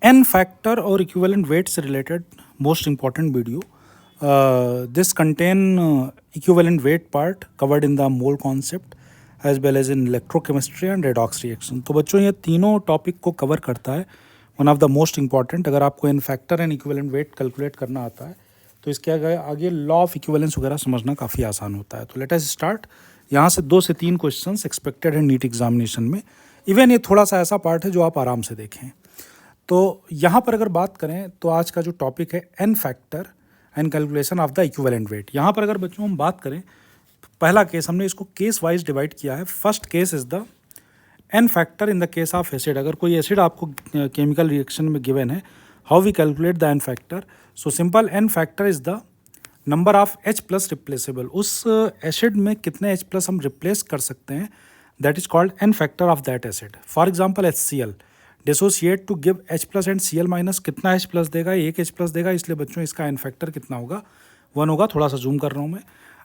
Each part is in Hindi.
n factor or equivalent weights related most important video. This contain equivalent weight part covered in the mole concept as well as in electrochemistry and redox reaction. तो बच्चों ये तीनों टॉपिक को कवर करता है. One of the most important. अगर आपको n factor and equivalent weight calculate करना आता है तो इसके आगे लॉ ऑफ इक्विवेलेंस वगैरह समझना काफ़ी आसान होता है. तो लेट अस स्टार्ट. यहाँ से 2 से 3 क्वेश्चंस एक्सपेक्टेड है नीट एग्जामिनेशन में. इवन ये थोड़ा सा ऐसा पार्ट है जो आप आराम से देखें. तो यहाँ पर अगर बात करें तो आज का जो टॉपिक है n factor and calculation of the equivalent wait. यहाँ पर अगर बच्चों हम बात करें, पहला केस हमने इसको केस वाइज डिवाइड किया है. First case is the n factor in the case of acid. अगर कोई एसिड आपको केमिकल रिएक्शन में गिवन है, how we calculate the n factor. So simple, n factor is the number of H plus replaceable. उस एसिड में कितने H प्लस हम रिप्लेस कर सकते हैं, that is called n factor of that acid. For example HCl dissociate to give H plus and Cl minus. कितना H प्लस देगा? एक H प्लस देगा. इसलिए बच्चों इसका n फैक्टर कितना होगा? 1 होगा. थोड़ा सा जूम कर रहा हूँ मैं.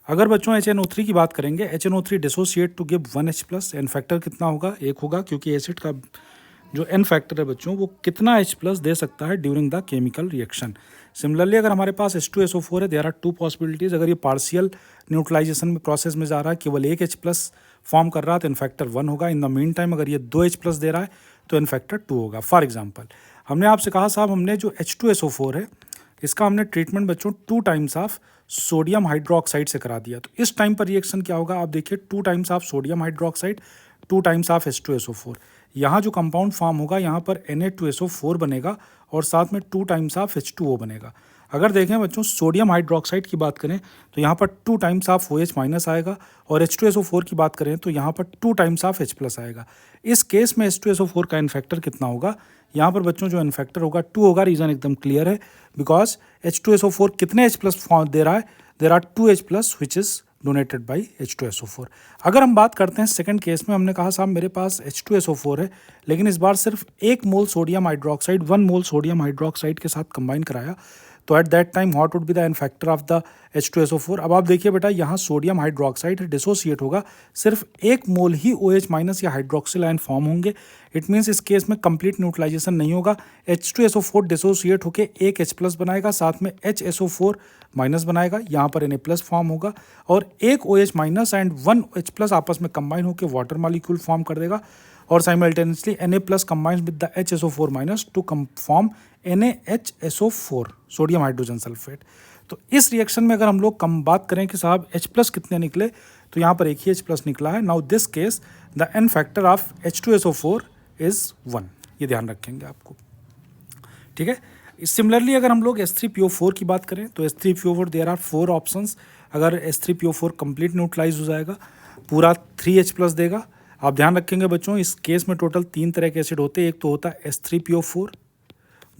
अगर बच्चों HNO3 की बात करेंगे, HNO3 dissociate to give 1 H plus, N factor कितना होगा? 1 होगा, क्योंकि एसिड का जो एन फैक्टर है बच्चों वो कितना H प्लस दे सकता है during the chemical reaction. Similarly अगर हमारे पास H2SO4 है, देयर आर 2 पॉसिबिलिटीज़. अगर ये पार्शियल न्यूट्रलाइजेशन में प्रोसेस में जा रहा है, केवल एक H प्लस फॉर्म कर रहा है तो एन फैक्टर 1 होगा. इन द मीन टाइम अगर ये 2 H प्लस दे रहा है तो एन फैक्टर 2 होगा. फॉर एग्जाम्पल हमने आपसे कहा साहब, हमने जो H2SO4 है इसका हमने ट्रीटमेंट बच्चों 2 टाइम्स ऑफ सोडियम हाइड्रोक्साइड से करा दिया. तो इस टाइम पर रिएक्शन क्या होगा आप देखिए. 2 times of sodium hydroxide, 2 times of H2SO4. यहाँ जो कंपाउंड फॉर्म होगा यहाँ पर Na2SO4 बनेगा और साथ में 2 टाइम्स ऑफ H2O बनेगा. अगर देखें बच्चों सोडियम हाइड्रोक्साइड की बात करें तो यहाँ पर 2 टाइम्स ऑफ OH माइनस आएगा, और H2SO4 की बात करें तो यहाँ पर 2 टाइम्स ऑफ H प्लस आएगा. इस केस में H2SO4 का इनफैक्टर कितना होगा? यहाँ पर बच्चों जो इनफैक्टर होगा 2 होगा. रीज़न एकदम क्लियर है, बिकॉज H2SO4 कितने H प्लस दे रहा है? There are 2 H plus which is donated by H2SO4. अगर हम बात करते हैं सेकंड केस में, हमने कहा साहब मेरे पास H2SO4 है, लेकिन इस बार सिर्फ 1 mole sodium hydroxide 1 mole sodium hydroxide के साथ कंबाइन कराया. तो at that time what would be the N factor of the H2SO4. अब आप देखिए बेटा, यहाँ सोडियम हाइड्रोक्साइड डिसोसिएट होगा, सिर्फ 1 मोल ही OH माइनस या हाइड्रोक्सिल आयन फॉर्म होंगे. इट मीन्स इस केस में कंप्लीट न्यूट्रलाइजेशन नहीं होगा. H2SO4 डिसोसिएट होकर एक H प्लस बनाएगा, साथ में HSO4 माइनस बनाएगा. यहाँ पर Na प्लस फॉर्म होगा और एक OH minus and 1 H plus आपस में कंबाइन होकर वाटर मॉलिक्यूल फॉर्म कर देगा. और simultaneously Na plus combines with the HSO4 minus two form NaHSO4 sodium hydrogen sulphate. तो इस रिएक्शन में अगर हम लोग कम बात करें कि साहब H प्लस कितने निकले, तो यहाँ पर एक ही H प्लस निकला है. Now this case the N factor of H2SO4 is 1. ये ध्यान रखेंगे आपको, ठीक है. सिमिलरली अगर हम लोग H3PO4 की बात करें तो H3PO4 देयर आर 4 ऑप्शंस. अगर H3PO4 कंप्लीट न्यूट्रलाइज हो जाएगा, पूरा 3H प्लस देगा. आप ध्यान रखेंगे बच्चों, इस केस में टोटल 3 तरह के एसिड होते हैं. एक तो होता है H3PO4,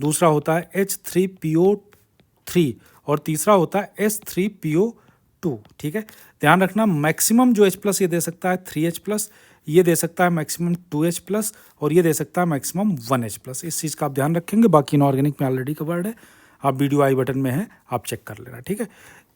दूसरा होता है H3PO3 और तीसरा होता है H3PO2. ठीक है, ध्यान रखना मैक्सिमम जो H प्लस ये दे सकता है 3H प्लस, ये दे सकता है मैक्सिमम 2H प्लस, और ये दे सकता है मैक्सिमम 1H प्लस. इस चीज़ का आप ध्यान रखेंगे. बाकी इनऑर्गेनिक में ऑलरेडी कवर्ड है, आप वीडियो आई बटन में है, आप चेक कर लेना. ठीक है,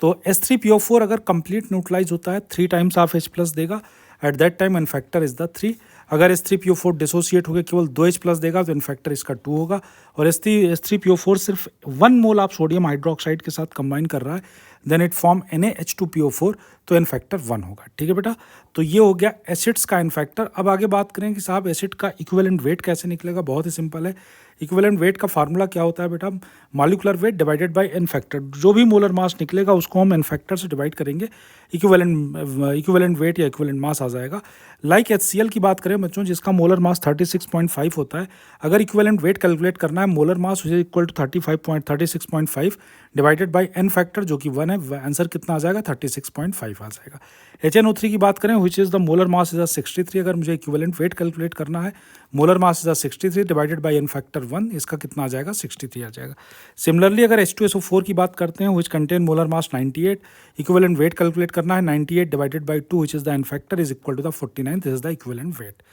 तो H3PO4 अगर कंप्लीट न्यूट्रलाइज होता है 3 टाइम्स ऑफ H प्लस देगा. At that time N factor is the 3. अगर H3PO4 डिसोसिएट होकर केवल 2 H प्लस देगा तो एन फैक्टर इसका 2 होगा. और H3PO4 सिर्फ 1 मोल आप सोडियम हाइड्रोक्साइड के साथ कंबाइन कर रहा है, देन इट फॉर्म NaH2PO4, तो एन फैक्टर 1 होगा. ठीक है बेटा, तो ये हो गया एसिड्स का एन फैक्टर. अब आगे बात करें कि साहब एसिड का इक्विवेलेंट वेट कैसे निकलेगा. बहुत ही सिंपल है. इक्विवेलेंट वेट का फार्मूला क्या होता है बेटा? Molecular weight divided by N factor. जो भी मोलर मास निकलेगा उसको हम एन फैक्टर से डिवाइड करेंगे, इक्विवेलेंट वेट या इक्विवेलेंट मास आ जाएगा. लाइक HCl की बात करें बच्चों, जिसका मोलर मास 36.5 होता है, अगर इक्विवेलेंट वेट कैलकुलेट करना है, molar mass equal to 36.5 divided by N factor जो कि 1 है, आंसर कितना आ जाएगा? 36.5 आ जाएगा. HNO3 की बात करें, which is the molar mass is 63. अगर मुझे इक्विवेलेंट वेट कैलकुलेट करना है, molar mass is 63 divided by N factor 1, इसका कितना आ जाएगा? 63 आ जाएगा. सिमिलरली अगर H2SO4 की बात करते हैं, which contain molar mass 98, equivalent weight calculate करना है, 98 divided by 2 which is the N factor is equal to the 49. This is the equivalent weight.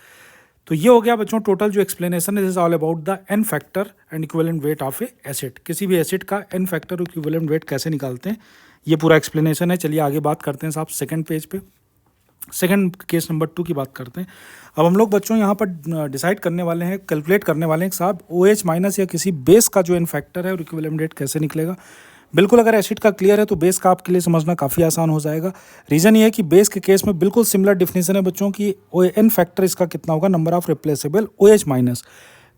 तो ये हो गया बच्चों टोटल जो एक्सप्लेनेशन है. This is all about the N factor and equivalent weight of a acid. किसी भी एसिड का एन फैक्टर और इक्विवेलेंट वेट कैसे निकालते हैं, ये पूरा एक्सप्लेनेशन है. चलिए आगे बात करते हैं साहब सेकंड पेज पे. सेकंड केस नंबर 2 की बात करते हैं। अब हम लोग बच्चों यहाँ पर डिसाइड करने वाले हैं, कैलकुलेट करने वाले हैं कि साहब OH माइनस या किसी बेस का जो एन फैक्टर है और इक्विवेलेंट रेट कैसे निकलेगा। बिल्कुल अगर एसिड का क्लियर है तो बेस का आपके लिए समझना काफ़ी आसान हो जाएगा। रीज़न ये है कि बेस के केस में बिल्कुल सिमिलर डिफिनेशन है बच्चों की, एन फैक्टर इसका कितना होगा, number of replaceable OH minus.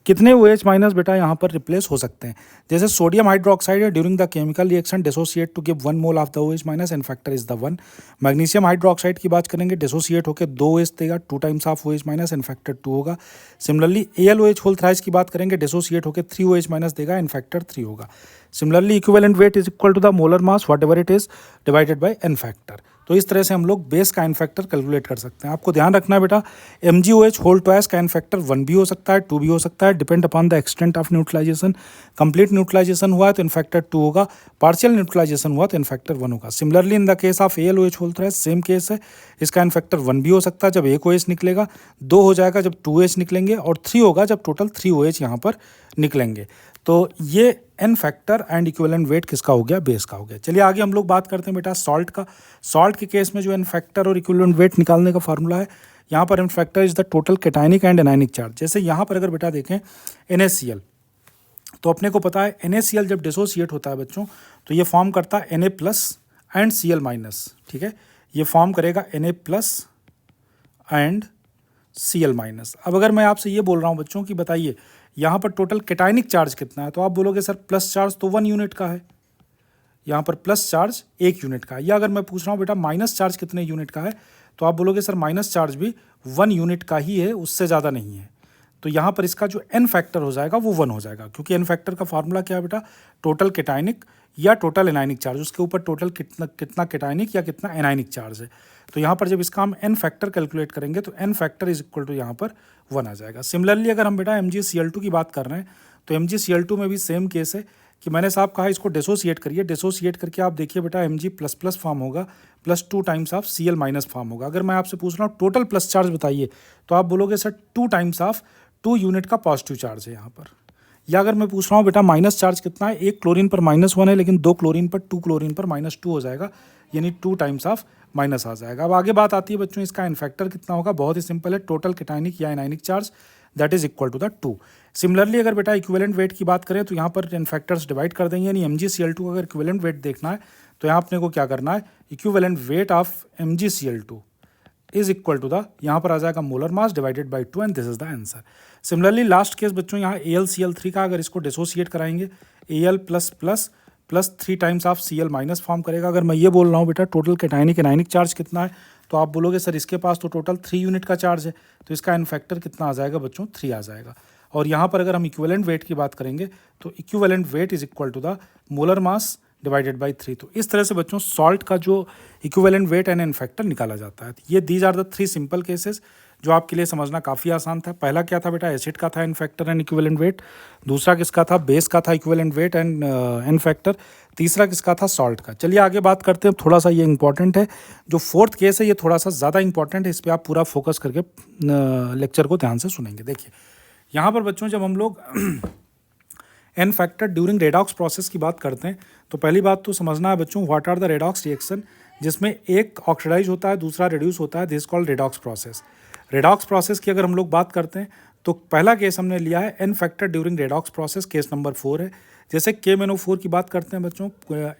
कितने OH माइनस बेटा यहाँ पर रिप्लेस हो सकते हैं। जैसे सोडियम हाइड्रोक्साइड है, during the chemical reaction dissociate to give 1 mole of the OH minus and factor is the 1। Magnesium hydroxide की बात करेंगे, डिसोसिएट होकर 2 OH देगा, 2 times of OH minus and factor 2 होगा। सिमिलरली AlOH होल थ्राइस की बात करेंगे, डिसोसिएट होकर 3 OH माइनस देगा एंड फैक्टर 3 होगा। Similarly equivalent weight is equal to the molar mass whatever it is divided by N factor. तो इस तरह से हम लोग बेस का एन फैक्टर कैलकुलेट कर सकते हैं। आपको ध्यान रखना है बेटा, MgOH होल ट्वाइस का एन फैक्टर 1 भी हो सकता है, 2 भी हो सकता है, depend upon the extent of neutralisation. Complete neutralisation हुआ तो एन फैक्टर 2 होगा, पार्शियल न्यूट्रलाइजेशन हुआ तो एन फैक्टर 1 होगा। Similarly in the case of AlOH whole twice same case है, इसका एन फैक्टर 1 भी हो सकता है जब एक OH निकलेगा, 2 हो जाएगा जब 2 OH निकलेंगे, और 3 होगा जब टोटल 3 OH यहाँ पर निकलेंगे। तो ये N factor and equivalent weight किसका हो गया, बेस का हो गया। चलिए आगे हम लोग बात करते हैं बेटा सॉल्ट का। सॉल्ट के केस में जो एन फैक्टर और इक्विवेलेंट वेट निकालने का फार्मूला है, यहाँ पर N factor is the total cationic and anionic charge. जैसे यहाँ पर अगर बेटा देखें NaCl, तो अपने को पता है NaCl जब डिसोसिएट होता है बच्चों तो ये फॉर्म करता है Na plus and Cl minus, ठीक है, ये फॉर्म करेगा Na plus and Cl minus. अब अगर मैं आपसे ये बोल रहा हूँ बच्चों कि बताइए यहाँ पर टोटल कैटायनिक चार्ज कितना है, तो आप बोलोगे सर प्लस चार्ज तो 1 यूनिट का है, यहाँ पर प्लस चार्ज 1 यूनिट का है। या अगर मैं पूछ रहा हूँ बेटा माइनस चार्ज कितने यूनिट का है, तो आप बोलोगे सर माइनस चार्ज भी 1 यूनिट का ही है, उससे ज़्यादा नहीं है। तो यहाँ पर इसका जो एन फैक्टर हो जाएगा वो 1 हो जाएगा, क्योंकि एन फैक्टर का फार्मूला क्या है बेटा, टोटल कैटायनिक या टोटल एनायनिक चार्ज, उसके ऊपर टोटल कितना कैटायनिक या कितना एनायनिक चार्ज है। तो यहाँ पर जब इसका हम एन फैक्टर कैलकुलेट करेंगे तो N factor is equal to यहाँ पर 1 आ जाएगा। सिमिलरली अगर हम बेटा MgCl2 की बात कर रहे हैं तो MgCl2 में भी सेम केस है कि मैंने साहब कहा इसको डिसोसिएट करिए, डिसोसिएट करके आप देखिए बेटा Mg प्लस प्लस फॉर्म होगा, plus 2 times of Cl minus form होगा। अगर मैं आपसे पूछ रहा हूँ टोटल प्लस चार्ज बताइए, तो आप बोलोगे सर 2 टाइम्स ऑफ 2 यूनिट का पॉजिटिव चार्ज है यहाँ पर। या अगर मैं पूछ रहा हूँ बेटा माइनस चार्ज कितना है, 1 क्लोरीन पर -1 है, लेकिन 2 क्लोरीन पर 2 क्लोरीन पर -2 हो जाएगा, यानी 2 टाइम्स ऑफ माइनस आ जाएगा। अब आगे बात आती है बच्चों इसका एन फैक्टर कितना होगा, बहुत ही सिंपल है, टोटल कैटायनिक या anionic charge that is equal to the 2। Similarly अगर बेटा इक्विवेलेंट वेट की बात करें तो यहाँ पर एन फैक्टर्स डिवाइड कर देंगे, यानी MgCl2 अगर इक्विवेलेंट वेट देखना है तो यहाँ अपने को क्या करना है, equivalent weight of MgCl2 is equal to the, यहाँ पर आ जाएगा molar mass divided by 2 and this is the answer. Similarly last case बच्चों यहाँ AlCl3 का अगर इसको डिसोसिएट कराएंगे, Al plus plus plus 3 times of Cl minus form करेगा। अगर मैं ये बोल रहा हूँ बेटा टोटल कैटायनिक एनायनिक चार्ज कितना है, तो आप बोलोगे सर इसके पास तो टोटल 3 यूनिट का चार्ज है, तो इसका एन फैक्टर कितना आ जाएगा बच्चों, 3 आ जाएगा। और यहाँ पर अगर हम इक्विवेलेंट वेट की बात करेंगे तो equivalent weight is equal to the molar mass divided by 3। तो इस तरह से बच्चों सॉल्ट का जो equivalent weight and N factor निकाला जाता है। ये these are the 3 simple cases जो आपके लिए समझना काफ़ी आसान था। पहला क्या था बेटा, एसिड का था n factor and equivalent weight. दूसरा किसका था, बेस का था equivalent weight and N factor. तीसरा किसका था, सॉल्ट का। चलिए आगे बात करते हैं, थोड़ा सा ये इंपॉर्टेंट है। जो फोर्थ केस है ये थोड़ा सा ज़्यादा इंपॉर्टेंट है, इस पर आप पूरा फोकस करके लेक्चर को ध्यान से सुनेंगे। देखिए यहाँ पर बच्चों जब हम लोग n factor during redox process की बात करते हैं तो पहली बात तो समझना है बच्चों what are the redox reaction, जिसमें एक ऑक्सीडाइज होता है दूसरा रिड्यूस होता है, this called redox process. Redox process की अगर हम लोग बात करते हैं तो पहला केस हमने लिया है n factor during redox process, case number 4 है। जैसे KMnO4 की बात करते हैं बच्चों,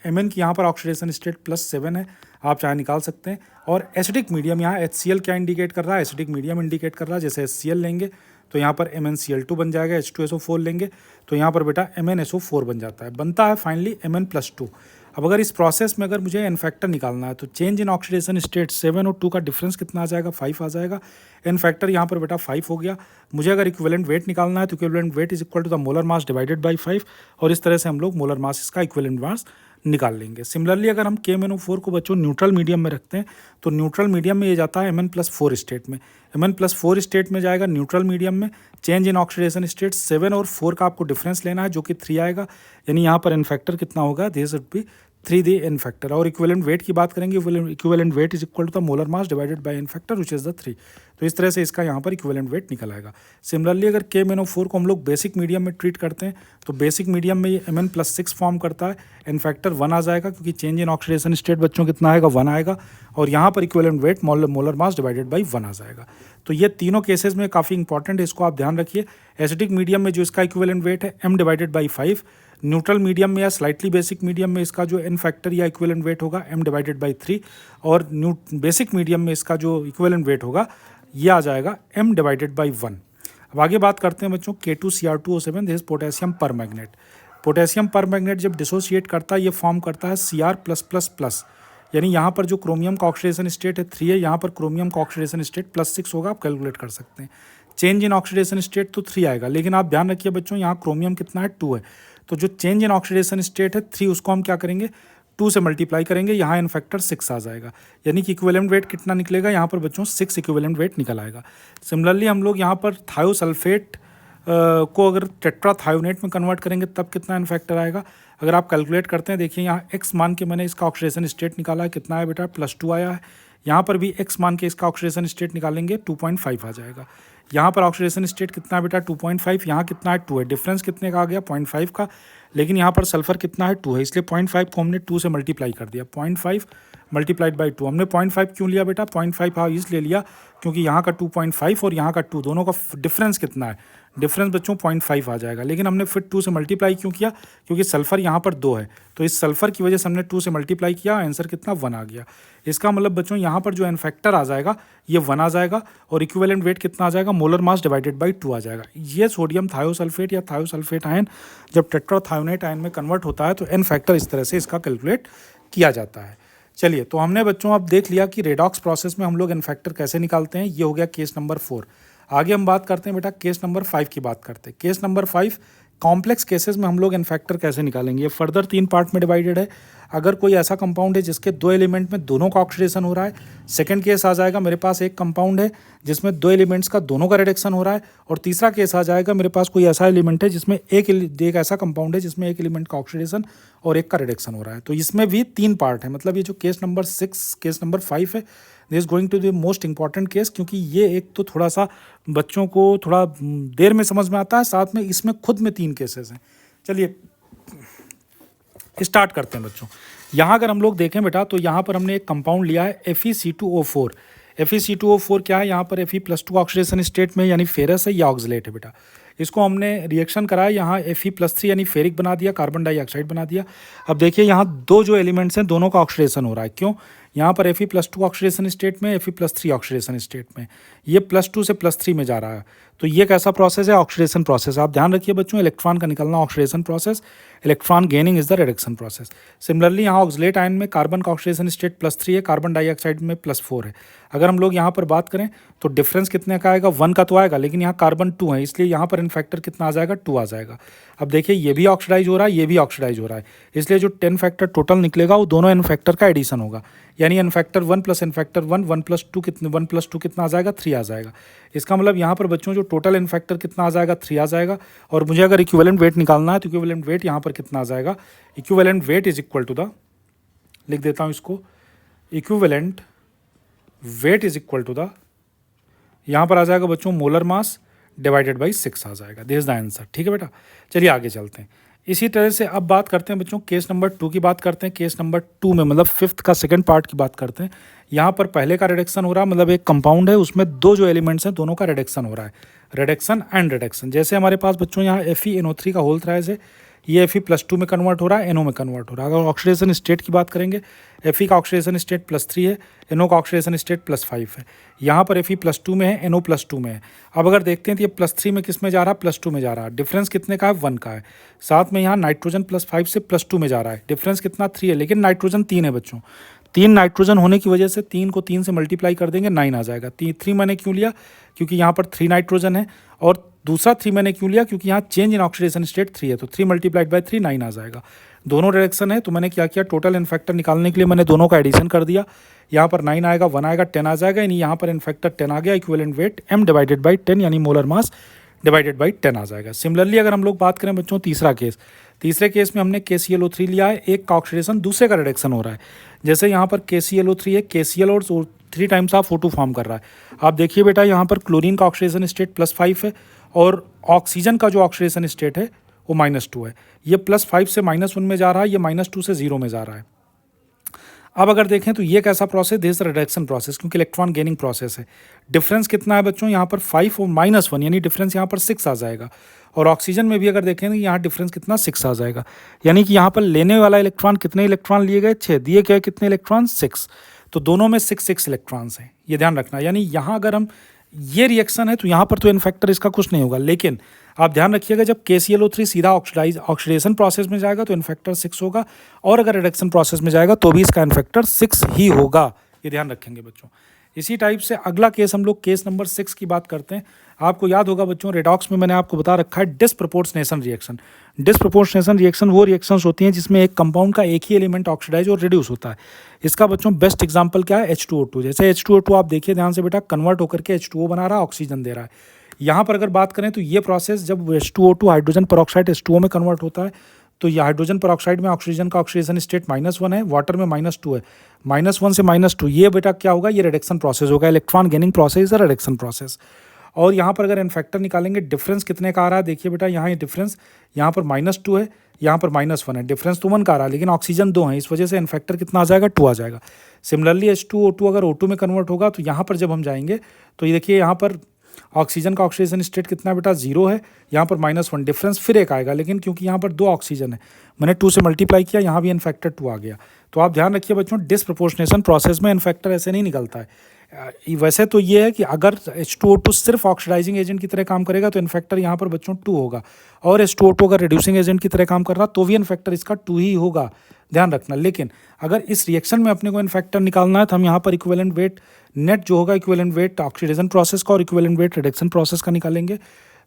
Mn की यहाँ पर ऑक्सीडेशन स्टेट +7 है, आप चाहे निकाल सकते हैं। और एसिडिक मीडियम यहाँ HCl क्या इंडिकेट कर रहा है, एसिडिक मीडियम इंडिकेट कर रहा है। जैसे HCl लेंगे तो यहाँ पर MnCl2 बन जाएगा, H2SO4 लेंगे तो यहाँ पर बेटा MnSO4 बन जाता है, बनता है फाइनली Mn+2। अब अगर इस प्रोसेस में अगर मुझे एन फैक्टर निकालना है तो चेंज इन ऑक्सीडेशन स्टेट 7 और 2 का डिफरेंस कितना आ जाएगा, 5 आ जाएगा। एन फैक्टर यहाँ पर बेटा 5 हो गया। मुझे अगर इक्विवेलेंट वेट निकालना है तो equivalent weight is equal to the molar mass divided by 5, और इस तरह से हम लोग मोलर मास इसका इक्विवेलेंट मास निकाल लेंगे। सिमिलरली अगर हम KMnO4 को बच्चों न्यूट्रल मीडियम में रखते हैं तो न्यूट्रल मीडियम में ये जाता है Mn+4 स्टेट में, Mn+4 स्टेट में जाएगा न्यूट्रल मीडियम में। चेंज इन ऑक्सीडेशन स्टेट 7 और 4 का आपको डिफरेंस लेना है जो कि 3 आएगा, यानी यहाँ पर एन फैक्टर कितना होगा, this would be 3 the N factor. और इक्विवेलेंट वेट की बात करेंगे, equivalent weight is equal to the molar mass divided by N factor which is the 3। तो इस तरह से इसका यहाँ पर इक्विवेलेंट वेट निकल आएगा। सिमिलरली अगर KMnO4 को हम लोग बेसिक मीडियम में ट्रीट करते हैं तो बेसिक मीडियम में ये Mn+6 फॉर्म करता है, एन फैक्टर 1 आ जाएगा क्योंकि चेंज इन ऑक्सीडेशन स्टेट बच्चों कितना आएगा, 1 आएगा, और यहाँ पर equivalent weight molar mass divided by 1 आ जाएगा। तो ये तीनों केसेस में काफ़ी इंपॉर्टेंट है, इसको आप ध्यान रखिए। एसिडिक मीडियम में जो इसका इक्विवेलेंट वेट है M divided by 5, neutral medium में या स्लाइटली बेसिक मीडियम में इसका जो एन फैक्टर या इक्विवेलेंट वेट होगा M डिवाइडेड बाई 3, और बेसिक मीडियम में इसका जो इक्विवेलेंट वेट होगा ये आ जाएगा M डिवाइडेड बाई 1। अब आगे बात करते हैं बच्चों K2Cr2O7, दिस इज पोटेशियम पर मैग्नेट। पोटेशियम पर मैग्नेट जब डिसोसिएट करता है ये फॉर्म करता है Cr+++, यानी यहाँ पर जो क्रोमियम का ऑक्सीडेशन स्टेट है 3 है, यहाँ पर क्रोमियम का ऑक्सीडेशन स्टेट +6 होगा, आप कैलकुलेट कर सकते हैं। चेंज इन ऑक्सीडेशन स्टेट तो 3 आएगा, लेकिन आप ध्यान रखिए बच्चों यहाँ क्रोमियम कितना है, 2 है। तो जो चेंज इन ऑक्सीडेशन स्टेट है 3, उसको हम क्या करेंगे, 2 से मल्टीप्लाई करेंगे, यहाँ एन फैक्टर 6 आ जाएगा, यानी कि इक्विवेलेंट वेट कितना निकलेगा, यहाँ पर बच्चों 6 इक्विवेलेंट वेट निकल आएगा। सिमिलरली हम लोग यहाँ पर थायोसल्फेट को अगर टेट्राथायोनेट में कन्वर्ट करेंगे तब कितना एन फैक्टर आएगा, अगर आप कैलकुलेट करते हैं, देखिए यहाँ x मान के मैंने इसका ऑक्सीडेशन स्टेट निकाला है, कितना है बेटा, +2 आया है। यहाँ पर भी x मान के इसका ऑक्सीडेशन स्टेट निकालेंगे 2.5 आ जाएगा। यहाँ पर ऑक्सीडेशन स्टेट कितना है बेटा, 2.5, यहाँ कितना है, 2 है, डिफरेंस कितने का आ गया, 0.5 का, लेकिन यहाँ पर सल्फर कितना है, 2 है, इसलिए 0.5 को हमने 2 से मल्टीप्लाई कर दिया, 0.5 मल्टीप्लाइड बाई 2। हमने 0.5 क्यों लिया बेटा, 0.5 हाँ इसलिए लिया क्योंकि यहाँ का 2.5 और यहाँ का 2 दोनों का डिफरेंस कितना है, डिफरेंस बच्चों 0.5 आ जाएगा, लेकिन हमने फिर 2 से मल्टीप्लाई क्यों किया, क्योंकि सल्फर यहाँ पर 2 है, तो इस सल्फर की वजह से हमने 2 से मल्टीप्लाई किया, आंसर कितना 1 आ गया। इसका मतलब बच्चों यहाँ पर जो एन फैक्टर आ जाएगा ये 1 आ जाएगा, और इक्विवेलेंट वेट कितना आ जाएगा, मोलर मास डिवाइडेड बाई 2 आ जाएगा। ये सोडियम थायोसल्फेट या थायोसल्फेट आयन जब टेट्राथायोनेट आयन में कन्वर्ट होता है तो एन फैक्टर इस तरह से इसका कैलकुलेट किया जाता है। चलिए, तो हमने बच्चों अब देख लिया कि रेडॉक्स प्रोसेस में हम लोग एन फैक्टर कैसे निकालते हैं, ये हो गया केस नंबर 4। आगे हम बात करते हैं बेटा केस नंबर 5 की बात करते हैं। केस नंबर 5 कॉम्प्लेक्स केसेस में हम लोग एन फैक्टर कैसे निकालेंगे, ये फर्दर 3 पार्ट में डिवाइडेड है। अगर कोई ऐसा कंपाउंड है जिसके 2 एलिमेंट में दोनों का ऑक्सीडेशन हो रहा है, सेकंड केस आ जाएगा मेरे पास एक कंपाउंड है जिसमें 2 एलिमेंट्स का दोनों का रिडक्शन हो रहा है, और तीसरा केस आ जाएगा मेरे पास कोई ऐसा एलिमेंट है जिसमें एक ऐसा कंपाउंड है जिसमें एक एलिमेंट का ऑक्सीडेशन और एक का रिडक्शन हो रहा है। तो इसमें भी 3 पार्ट है, मतलब ये जो केस नंबर 6 केस नंबर 5 है, this is going to the most important case, क्योंकि ये एक तो थोड़ा सा बच्चों को थोड़ा देर में समझ में आता है, साथ में इसमें खुद में 3 केसेस हैं। चलिए स्टार्ट करते हैं बच्चों। यहाँ अगर हम लोग देखें बेटा तो यहाँ पर हमने एक कंपाउंड लिया है FeC2O4। FeC2O4 क्या है, यहाँ पर Fe+2 ऑक्सीडेशन स्टेट में यानी फेरस है या ऑक्सलेट है बेटा। इसको हमने रिएक्शन कराया, यहाँ Fe+3 यानी फेरिक बना दिया, कार्बन डाइऑक्साइड बना दिया। अब देखिए यहाँ 2 जो एलिमेंट्स हैं दोनों का ऑक्सीडेशन हो रहा है, क्यों, यहाँ पर Fe+2 ऑक्सीडेशन स्टेट में, Fe+3 ऑक्सीडेशन स्टेट में, ये +2 से +3 में जा रहा है। तो ये कैसा प्रोसेस है, ऑक्सीडेशन प्रोसेस। आप ध्यान रखिए बच्चों, इलेक्ट्रॉन का निकलना oxidation process, electron gaining is the reduction process. Similarly यहाँ ऑक्सलेट आयन में कार्बन का ऑक्सीडेशन स्टेट +3 है, कार्बन डाइऑक्साइड में +4 है। अगर हम लोग यहाँ पर बात करें तो डिफरेंस कितने का आएगा, 1 का तो आएगा, लेकिन यहाँ कार्बन 2 है, इसलिए यहाँ पर इन फैक्टर कितना आ जाएगा, 2 आ जाएगा। अब देखिए ये भी ऑक्सीडाइज हो रहा है, ये भी ऑक्सीडाइज हो रहा है, इसलिए जो 10 फैक्टर टोटल निकलेगा वो दोनों एन फैक्टर का एडिशन होगा, यानी एन फैक्टर 1 + एन फैक्टर 1, 1 + 2 कितना आ जाएगा, 3 आ जाएगा। इसका मतलब यहाँ पर बच्चों जो टोटल एन फैक्टर कितना आ जाएगा, 3 आ जाएगा। और मुझे अगर इक्विवेलेंट वेट निकालना है तो इक्विवेलेंट वेट यहाँ पर कितना आ जाएगा, equivalent weight is equal to the, लिख देता हूँ इसको, equivalent weight is equal to the, यहाँ पर आ जाएगा बच्चों मोलर मास डिवाइडेड बाई 6 आ जाएगा, दिस इज द आंसर। ठीक है बेटा, चलिए आगे चलते हैं। इसी तरह से अब बात करते हैं बच्चों केस नंबर 2 की बात करते हैं। केस नंबर 2 में मतलब 5th का सेकंड पार्ट की बात करते हैं। यहाँ पर पहले का रिडक्शन हो रहा है, मतलब एक कंपाउंड है उसमें 2 जो एलिमेंट्स हैं दोनों का रिडक्शन हो रहा है, रिडक्शन एंड रिडक्शन। जैसे हमारे पास बच्चों यहाँ FeNO3 का होल थ्राइस है, ये Fe+2 में कन्वर्ट हो रहा है, NO में कन्वर्ट हो रहा है। अगर ऑक्सीडेशन स्टेट की बात करेंगे, Fe का ऑक्सीडेशन स्टेट +3 है, NO का ऑक्सीडेशन स्टेट +5 है। यहाँ पर Fe+2 में है, NO +2 में है। अब अगर देखते हैं तो ये +3 में किस में जा रहा है, +2 में जा रहा है। डिफरेंस कितने का है, 1 का है। साथ में यहाँ नाइट्रोजन +5 से +2 में जा रहा है, डिफरेंस कितना, 3 है, लेकिन नाइट्रोजन 3 है बच्चों। 3 नाइट्रोजन होने की वजह से 3 को 3 से मल्टीप्लाई कर देंगे, 9 आ जाएगा। 3 मैंने क्यों लिया, क्योंकि यहाँ पर 3 नाइट्रोजन है, और दूसरा 3 मैंने क्यों लिया, क्योंकि यहाँ चेंज इन ऑक्सीडेशन स्टेट 3 है, तो 3 × 3 9 आ जाएगा। दोनों रिडक्शन है, तो मैंने क्या किया, टोटल इनफैक्टर निकालने के लिए मैंने दोनों का एडिशन कर दिया। यहाँ पर 9 आएगा, 1 आएगा, 10 आ जाएगा, यानी यहाँ पर इनफैक्टर 10 आ गया। इक्विवेलेंट वेट M/10 यानी मोलर मास डिवाइडेड बाई 10 आ जाएगा। सिमिलरली अगर हम लोग बात करें बच्चों तीसरा केस, तीसरे केस में हमने KClO3 लिया है, एक का ऑक्सीडेशन दूसरे का रिडक्शन हो रहा है। जैसे यहाँ पर KClO3 है, KCl और 3 टाइम्स ऑफ O2 फॉर्म कर रहा है। आप देखिए बेटा यहाँ पर क्लोरीन का ऑक्सीडेशन स्टेट +5 है और ऑक्सीजन का जो ऑक्सीडेशन स्टेट है वो -2 है। ये +5 से -1 में जा रहा है, ये -2 से 0 में जा रहा है। अब अगर देखें तो ये कैसा प्रोसेस, दिस रिडक्शन प्रोसेस, क्योंकि इलेक्ट्रॉन गेनिंग प्रोसेस है। डिफरेंस कितना है बच्चों, यहाँ पर 5 और -1, यानी डिफरेंस यहाँ पर 6 आ जाएगा। और ऑक्सीजन में भी अगर देखें तो यहाँ डिफरेंस कितना 6 आ जाएगा, यानी कि यहाँ पर लेने वाला इलेक्ट्रॉन, कितने इलेक्ट्रॉन लिए गए 6, दिए गए कितने इलेक्ट्रॉन 6, तो दोनों में 6 इलेक्ट्रॉन्स हैं, ये ध्यान रखना। यानी यहाँ अगर हम ये रिएक्शन है तो यहाँ पर तो इनफैक्टर इसका कुछ नहीं होगा, लेकिन आप ध्यान रखिएगा जब KClO3 सीधा ऑक्सीडेशन प्रोसेस में जाएगा तो इनफैक्टर 6 होगा, और अगर रिडक्शन प्रोसेस में जाएगा तो भी इसका इनफैक्टर 6 ही होगा, ये ध्यान रखेंगे बच्चों। इसी टाइप से अगला केस हम लोग केस नंबर 6 की बात करते हैं। आपको याद होगा बच्चों, रेडॉक्स में मैंने आपको बता रखा है डिसप्रपोर्शनेशन रिएक्शन। डिसप्रपोर्शनेशन रिएक्शन वो रिएक्शंस होती हैं जिसमें एक कंपाउंड का एक ही एलिमेंट ऑक्सीडाइज और रिड्यूस होता है। इसका बच्चों बेस्ट एग्जांपल क्या है, H2O2। जैसे H2O2 आप देखिए ध्यान से बेटा, कन्वर्ट होकर के H2O बना रहा है, ऑक्सीजन दे रहा है। यहाँ पर अगर बात करें तो ये प्रोसेस जब H2O2 हाइड्रोजन परऑक्साइड H2O में कन्वर्ट होता है तो ये हाइड्रोजन परऑक्साइड में ऑक्सीजन का ऑक्सीडेशन स्टेट -1 है, वाटर में -2 है। -1 से -2 ये बेटा क्या होगा, ये रिडक्शन प्रोसेस होगा, इलेक्ट्रॉन गेनिंग प्रोसेस है, रिडक्शन प्रोसेस। और यहाँ पर अगर इनफैक्टर निकालेंगे, डिफरेंस कितने का आ रहा है, देखिए बेटा यहाँ ये डिफरेंस, यहाँ पर -2 है, यहाँ पर -1 है, डिफरेंस तो 1 का आ रहा है, लेकिन ऑक्सीजन 2 है, इस वजह से इनफैक्टर कितना आ जाएगा, 2 आ जाएगा। सिमिलरली H2O2 अगर O2 में कन्वर्ट होगा तो यहाँ पर जब हम जाएंगे तो ये देखिए यहाँ पर ऑक्सीजन का ऑक्सीडेशन स्टेट कितना बेटा 0 है, यहाँ पर -1, डिफरेंस फिर एक आएगा, लेकिन क्योंकि यहाँ पर 2 ऑक्सीजन है, मैंने 2 से मल्टीप्लाई किया, यहाँ भी इनफैक्टर 2 आ गया। तो आप ध्यान रखिए बच्चों, डिसप्रपोर्शनेशन प्रोसेस में इनफैक्टर ऐसे नहीं निकलता है। वैसे तो ये है कि अगर H2O2 सिर्फ ऑक्सीडाइजिंग एजेंट की तरह काम करेगा तो इनफैक्टर यहाँ पर बच्चों 2 होगा, और H2O2 अगर रिड्यूसिंग एजेंट की तरह काम कर रहा तो भी इनफैक्टर इसका 2 ही होगा, ध्यान रखना। लेकिन अगर इस रिएक्शन में अपने को इनफैक्टर निकालना है तो हम यहाँ पर इक्विवेलेंट वेट नेट जो होगा, इक्विवेलेंट वेट ऑक्सीडेशन प्रोसेस का और इक्विवेलेंट वेट रिडक्शन प्रोसेस का निकालेंगे।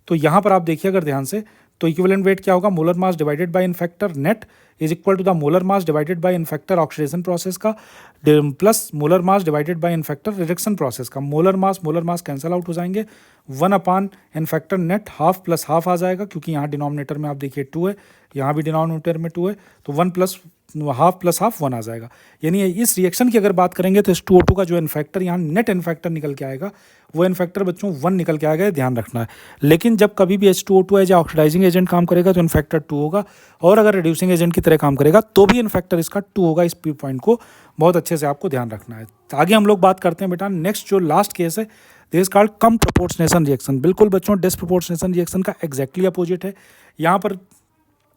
तो यहाँ पर आप देखिए अगर ध्यान से, तो इक्विवेलेंट वेट क्या होगा, molar mass divided by n factor net is equal to the molar mass divided by n factor oxidation process का plus molar mass divided by n factor reduction process का। मोलर मास कैंसिल आउट हो जाएंगे, 1 n factor net, half plus half आ जाएगा, क्योंकि यहाँ डिनोमिनेटर में आप देखिए 2 है, यहाँ भी डिनोमिनेटर में 2 है, तो 1 प्लस हाफ 1 आ जाएगा। यानी इस रिएक्शन की अगर बात करेंगे तो H2O2 का जो इनफैक्टर यहाँ नेट इनफैक्टर निकल के आएगा, वो इनफैक्टर बच्चों 1 निकल के आएगा, ध्यान रखना है। लेकिन जब कभी भी H2O2 एज ऑक्सीडाइजिंग एजेंट काम करेगा तो इनफैक्टर 2 होगा, और अगर रिड्यूसिंग एजेंट की तरह काम करेगा तो भी इनफैक्टर इसका 2 होगा। इस पॉइंट को बहुत अच्छे से आपको ध्यान रखना है। आगे हम लोग बात करते हैं बेटा, नेक्स्ट जो लास्ट केस है, this is called come proportionation reaction. बिल्कुल बच्चों डिसप्रोपोर्शनेशन रिएक्शन का एग्जैक्टली अपोजिट है। यहाँ पर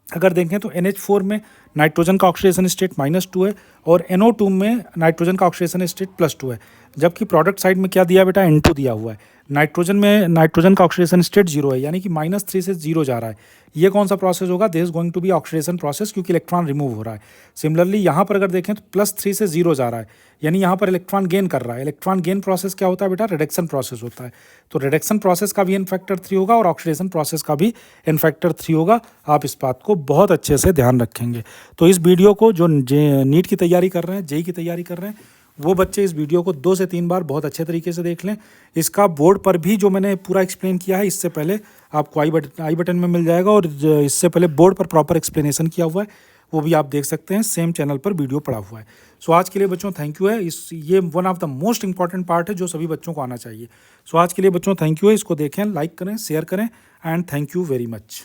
अगर देखें तो NH4 में नाइट्रोजन का ऑक्सीडेशन स्टेट -2 है, और NO2 में नाइट्रोजन का ऑक्सीडेशन स्टेट +2 है, जबकि प्रोडक्ट साइड में क्या दिया बेटा, N2 दिया हुआ है। नाइट्रोजन में नाइट्रोजन का ऑक्सीडेशन स्टेट 0 है, यानी कि -3 से 0 जा रहा है। ये कौन सा प्रोसेस होगा, this is going to be oxidation process, क्योंकि इलेक्ट्रॉन रिमूव हो रहा है। सिमिलरली यहाँ पर अगर देखें तो +3 से 0 जा रहा है, यानी यहाँ पर इलेक्ट्रॉन गेन कर रहा है। इलेक्ट्रॉन गेन प्रोसेस क्या होता है बेटा, रिडक्शन प्रोसेस होता है। तो रिडक्शन प्रोसेस का भी इनफैक्टर 3 होगा और ऑक्सीडेशन प्रोसेस का भी इनफैक्टर 3 होगा। आप इस बात को बहुत अच्छे से ध्यान रखेंगे। तो इस वीडियो को जो नीट की तैयारी कर रहे हैं, जेई की तैयारी कर रहे हैं, वो बच्चे इस वीडियो को 2 से 3 बार बहुत अच्छे तरीके से देख लें। इसका बोर्ड पर भी जो मैंने पूरा एक्सप्लेन किया है, इससे पहले आपको आई बटन में मिल जाएगा, और इससे पहले बोर्ड पर प्रॉपर एक्सप्लेनेशन किया हुआ है, वो भी आप देख सकते हैं, सेम चैनल पर वीडियो पड़ा हुआ है। सो आज के लिए बच्चों थैंक यू है। ये one of the most important part है जो सभी बच्चों को आना चाहिए। सो आज के लिए बच्चों थैंक यू है। इसको देखें, लाइक करें, शेयर करें, and thank you very much.